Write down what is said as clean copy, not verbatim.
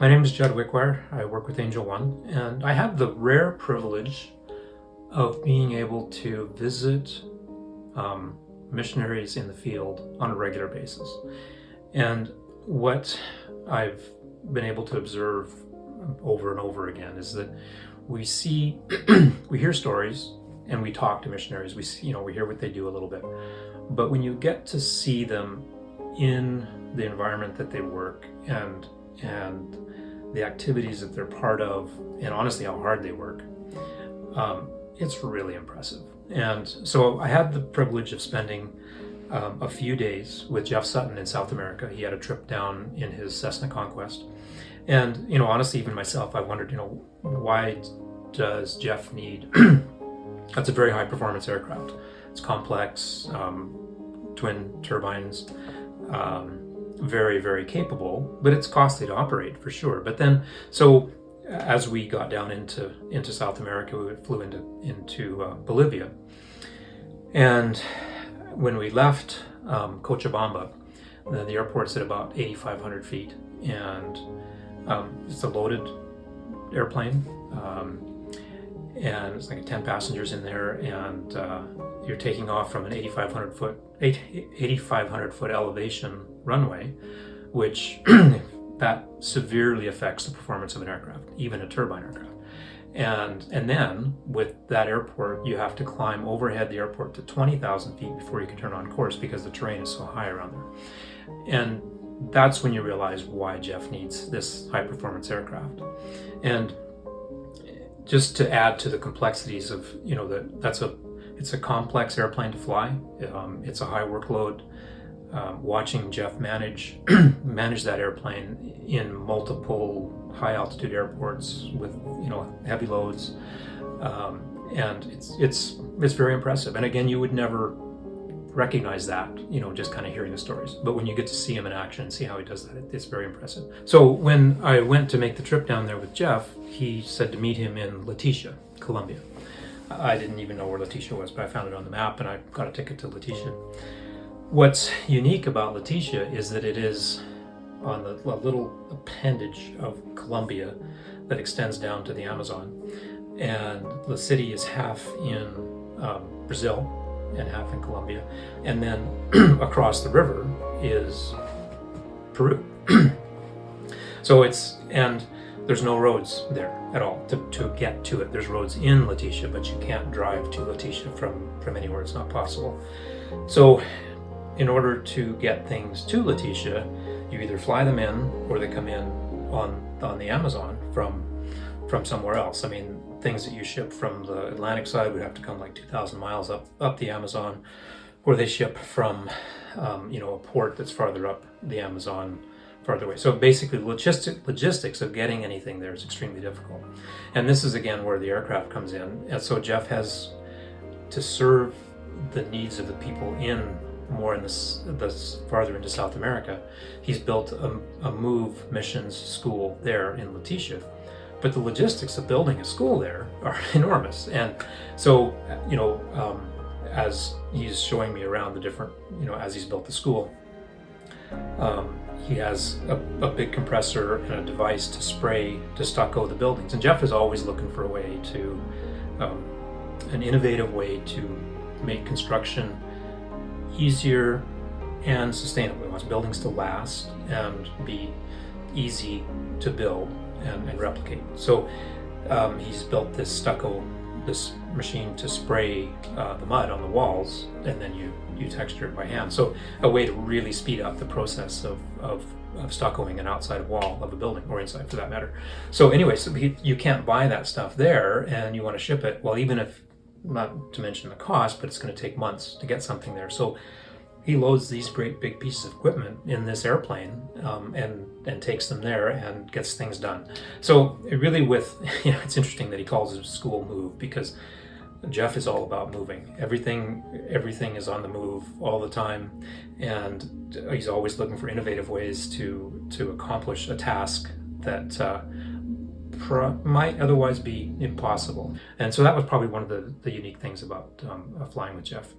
My name is Jud Wickwire. I work with Angel One, and I have the rare privilege of being able to visit missionaries in the field on a regular basis. And what I've been able to observe over and over again is that we see, we hear stories and we talk to missionaries. We see, we hear what they do a little bit, but when you get to see them in the environment that they work and the activities that they're part of, and honestly how hard they work, it's really impressive. And so I had the privilege of spending a few days with Jeff Sutton in South America. He had a trip down in his Cessna Conquest. And, honestly, even myself, I wondered, why does Jeff need, that's a very high performance aircraft. It's complex, twin turbines, very, very capable, but it's costly to operate for sure. But then, so as we got down into South America, we flew into Bolivia. And when we left Cochabamba, the airport's at about 8,500 feet, and it's a loaded airplane, and it's like 10 passengers in there, and you're taking off from an 8,500 foot elevation runway, which that severely affects the performance of an aircraft, even a turbine aircraft. And then with that airport, you have to climb overhead the airport to 20,000 feet before you can turn on course because the terrain is so high around there. And that's when you realize why Jeff needs this high performance aircraft. And just to add to the complexities of, it's a complex airplane to fly. It's a high workload. Watching Jeff manage that airplane in multiple high altitude airports with heavy loads, and it's very impressive. And again, you would never recognize that just kind of hearing the stories, but when you get to see him in action and see how he does that, it's very impressive. So when I went to make the trip down there with Jeff, he said to meet him in Leticia, Colombia. I didn't even know where Leticia was, but I found it on the map and I got a ticket to Leticia. What's unique about Leticia is that it is on the little appendage of Colombia that extends down to the Amazon. And the city is half in Brazil and half in Colombia. And then across the river is Peru. So and there's no roads there at all to get to it. There's roads in Leticia, but you can't drive to Leticia from anywhere. It's not possible. So in order to get things to Leticia, you either fly them in or they come in on the Amazon from somewhere else. I mean, things that you ship from the Atlantic side would have to come like 2,000 miles up the Amazon, or they ship from a port that's farther up the Amazon, farther away. So basically, logistics of getting anything there is extremely difficult. And this is again where the aircraft comes in. And so Jeff has to serve the needs of the people more in this farther into South America. He's built a MOVE missions school there in Leticia, but the logistics of building a school there are enormous. And so as he's showing me around the different, as he's built the school, he has a big compressor and a device to stucco the buildings. And Jeff is always looking for a way to an innovative way to make construction easier and sustainable. He wants buildings to last and be easy to build and replicate. So he's built this machine to spray the mud on the walls, and then you texture it by hand. So a way to really speed up the process of stuccoing an outside wall of a building, or inside for that matter. So anyway, you can't buy that stuff there, and you want to ship it. Well, even if, not to mention the cost, but it's going to take months to get something there. So he loads these great big pieces of equipment in this airplane and takes them there and gets things done. So it really it's interesting that he calls his school MOVE, because Jeff is all about moving. Everything is on the move all the time, and he's always looking for innovative ways to accomplish a task that might otherwise be impossible. And so that was probably one of the unique things about flying with Jeff.